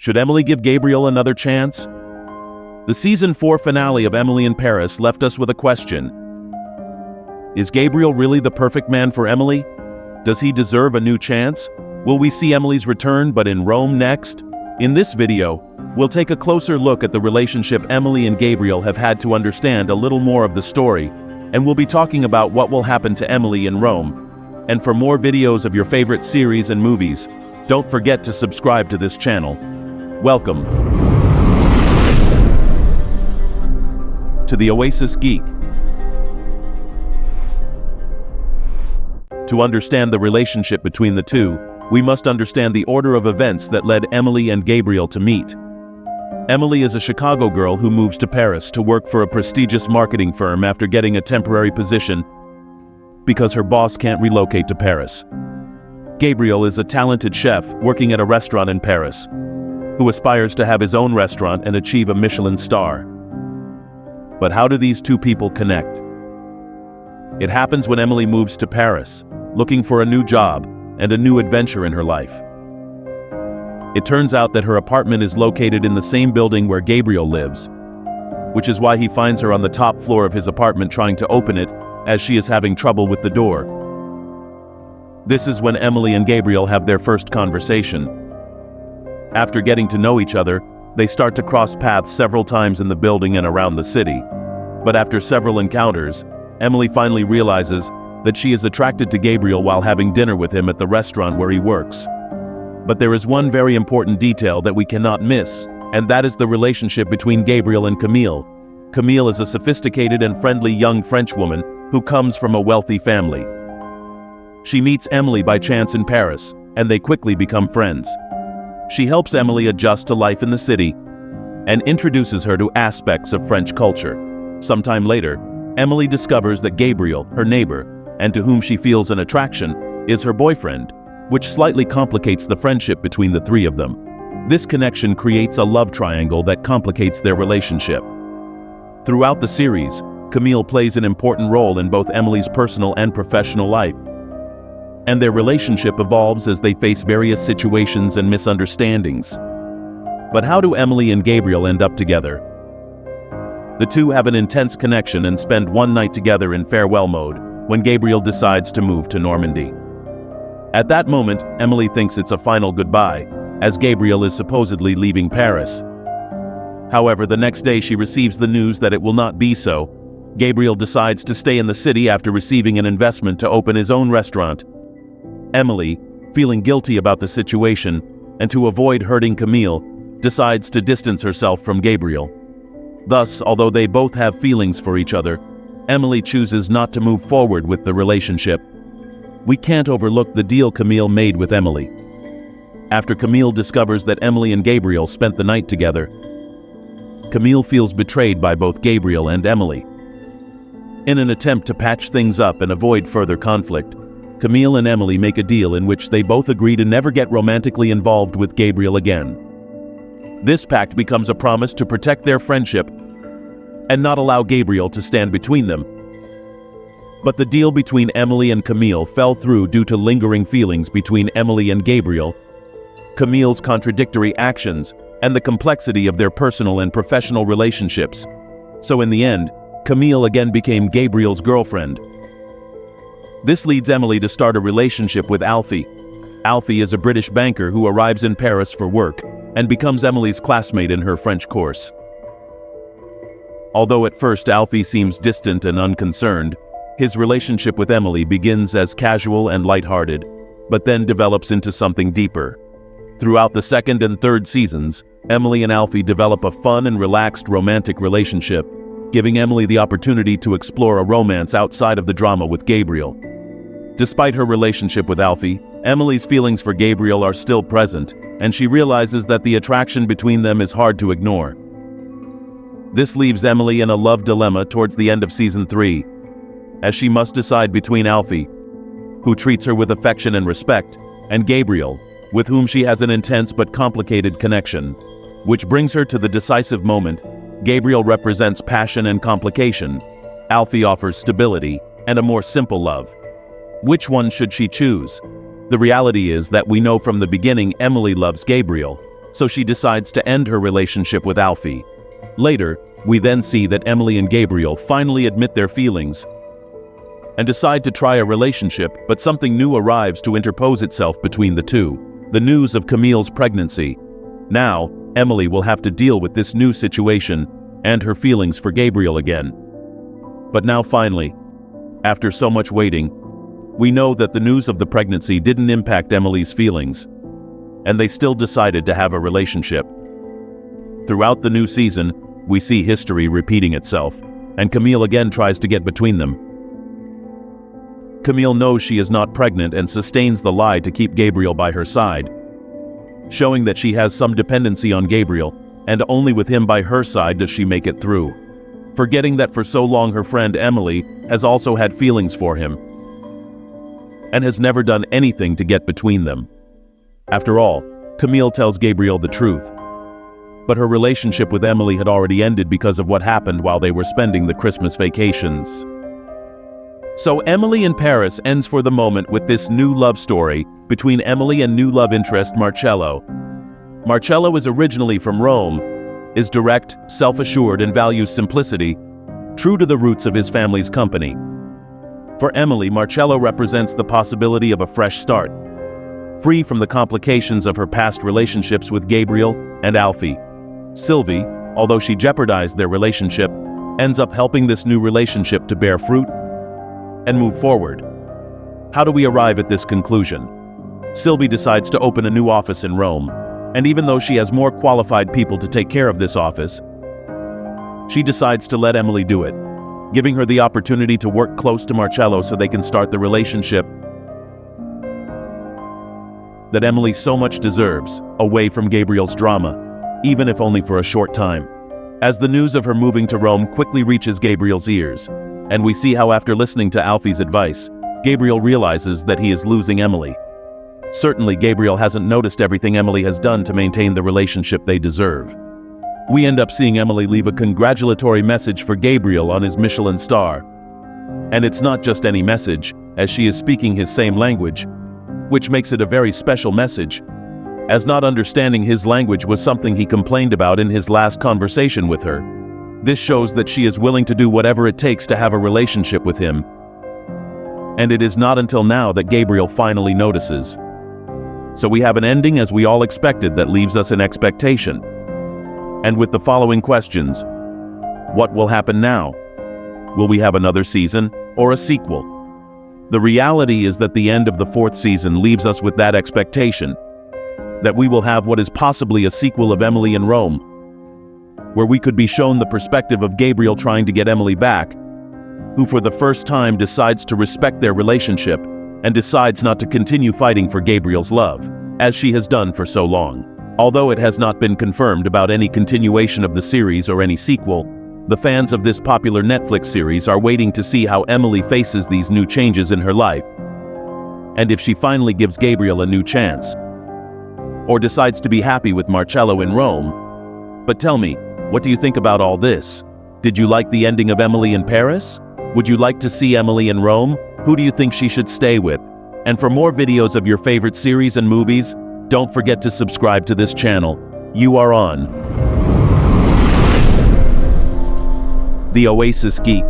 Should Emily give Gabriel another chance? The season 4 finale of Emily in Paris left us with a question. Is Gabriel really the perfect man for Emily? Does he deserve a new chance? Will we see Emily's return but in Rome next? In this video, we'll take a closer look at the relationship Emily and Gabriel have had to understand a little more of the story, and we'll be talking about what will happen to Emily in Rome. And for more videos of your favorite series and movies, don't forget to subscribe to this channel. Welcome to the Oasis Geek. To understand the relationship between the two, we must understand the order of events that led Emily and Gabriel to meet. Emily is a Chicago girl who moves to Paris to work for a prestigious marketing firm after getting a temporary position because her boss can't relocate to Paris. Gabriel is a talented chef working at a restaurant in Paris, who aspires to have his own restaurant and achieve a Michelin star. But how do these two people connect? It happens when Emily moves to Paris, looking for a new job and a new adventure in her life. It turns out that her apartment is located in the same building where Gabriel lives, which is why he finds her on the top floor of his apartment trying to open it as she is having trouble with the door. This is when Emily and Gabriel have their first conversation. After getting to know each other, they start to cross paths several times in the building and around the city. But after several encounters, Emily finally realizes that she is attracted to Gabriel while having dinner with him at the restaurant where he works. But there is one very important detail that we cannot miss, and that is the relationship between Gabriel and Camille. Camille is a sophisticated and friendly young French woman who comes from a wealthy family. She meets Emily by chance in Paris, and they quickly become friends. She helps Emily adjust to life in the city and introduces her to aspects of French culture. Sometime later, Emily discovers that Gabriel, her neighbor, and to whom she feels an attraction, is her boyfriend, which slightly complicates the friendship between the three of them. This connection creates a love triangle that complicates their relationship. Throughout the series, Camille plays an important role in both Emily's personal and professional life, and their relationship evolves as they face various situations and misunderstandings. But how do Emily and Gabriel end up together? The two have an intense connection and spend one night together in farewell mode when Gabriel decides to move to Normandy. At that moment, Emily thinks it's a final goodbye, as Gabriel is supposedly leaving Paris. However, the next day she receives the news that it will not be so. Gabriel decides to stay in the city after receiving an investment to open his own restaurant. Emily, feeling guilty about the situation and to avoid hurting Camille, decides to distance herself from Gabriel. Thus, although they both have feelings for each other, Emily chooses not to move forward with the relationship. We can't overlook the deal Camille made with Emily. After Camille discovers that Emily and Gabriel spent the night together, Camille feels betrayed by both Gabriel and Emily. In an attempt to patch things up and avoid further conflict, Camille and Emily make a deal in which they both agree to never get romantically involved with Gabriel again. This pact becomes a promise to protect their friendship and not allow Gabriel to stand between them. But the deal between Emily and Camille fell through due to lingering feelings between Emily and Gabriel, Camille's contradictory actions, and the complexity of their personal and professional relationships. So in the end, Camille again became Gabriel's girlfriend. This leads Emily to start a relationship with Alfie. Alfie is a British banker who arrives in Paris for work and becomes Emily's classmate in her French course. Although at first Alfie seems distant and unconcerned, his relationship with Emily begins as casual and lighthearted, but then develops into something deeper. Throughout the second and third seasons, Emily and Alfie develop a fun and relaxed romantic relationship, giving Emily the opportunity to explore a romance outside of the drama with Gabriel. Despite her relationship with Alfie, Emily's feelings for Gabriel are still present, and she realizes that the attraction between them is hard to ignore. This leaves Emily in a love dilemma towards the end of season 3, as she must decide between Alfie, who treats her with affection and respect, and Gabriel, with whom she has an intense but complicated connection. Which brings her to the decisive moment. Gabriel represents passion and complication. Alfie offers stability and a more simple love. Which one should she choose? The reality is that we know from the beginning Emily loves Gabriel, so she decides to end her relationship with Alfie. Later, we then see that Emily and Gabriel finally admit their feelings and decide to try a relationship, but something new arrives to interpose itself between the two. The news of Camille's pregnancy. Now, Emily will have to deal with this new situation and her feelings for Gabriel again. But now finally, after so much waiting, we know that the news of the pregnancy didn't impact Emily's feelings, and they still decided to have a relationship. Throughout the new season, we see history repeating itself, and Camille again tries to get between them. Camille knows she is not pregnant and sustains the lie to keep Gabriel by her side, showing that she has some dependency on Gabriel, and only with him by her side does she make it through, forgetting that for so long her friend Emily has also had feelings for him, and has never done anything to get between them. After all, Camille tells Gabriel the truth, but her relationship with Emily had already ended because of what happened while they were spending the Christmas vacations. So Emily in Paris ends for the moment with this new love story between Emily and new love interest Marcello. Marcello is originally from Rome, is direct, self-assured, and values simplicity, true to the roots of his family's company. For Emily, Marcello represents the possibility of a fresh start, free from the complications of her past relationships with Gabriel and Alfie. Sylvie, although she jeopardized their relationship, ends up helping this new relationship to bear fruit and move forward. How do we arrive at this conclusion? Sylvie decides to open a new office in Rome, and even though she has more qualified people to take care of this office, she decides to let Emily do it, giving her the opportunity to work close to Marcello so they can start the relationship that Emily so much deserves, away from Gabriel's drama, even if only for a short time. As the news of her moving to Rome quickly reaches Gabriel's ears, and we see how after listening to Alfie's advice, Gabriel realizes that he is losing Emily. Certainly, Gabriel hasn't noticed everything Emily has done to maintain the relationship they deserve. We end up seeing Emily leave a congratulatory message for Gabriel on his Michelin star. And it's not just any message, as she is speaking his same language, which makes it a very special message, as not understanding his language was something he complained about in his last conversation with her. This shows that she is willing to do whatever it takes to have a relationship with him. And it is not until now that Gabriel finally notices. So we have an ending as we all expected that leaves us in expectation. And with the following questions: what will happen now? Will we have another season or a sequel? The reality is that the end of the 4th season leaves us with that expectation, that we will have what is possibly a sequel of Emily in Rome, where we could be shown the perspective of Gabriel trying to get Emily back, who for the first time decides to respect their relationship and decides not to continue fighting for Gabriel's love, as she has done for so long. Although it has not been confirmed about any continuation of the series or any sequel, the fans of this popular Netflix series are waiting to see how Emily faces these new changes in her life, and if she finally gives Gabriel a new chance, or decides to be happy with Marcello in Rome. But tell me, what do you think about all this? Did you like the ending of Emily in Paris? Would you like to see Emily in Rome? Who do you think she should stay with? And for more videos of your favorite series and movies, don't forget to subscribe to this channel. You are on The Oasis Geek.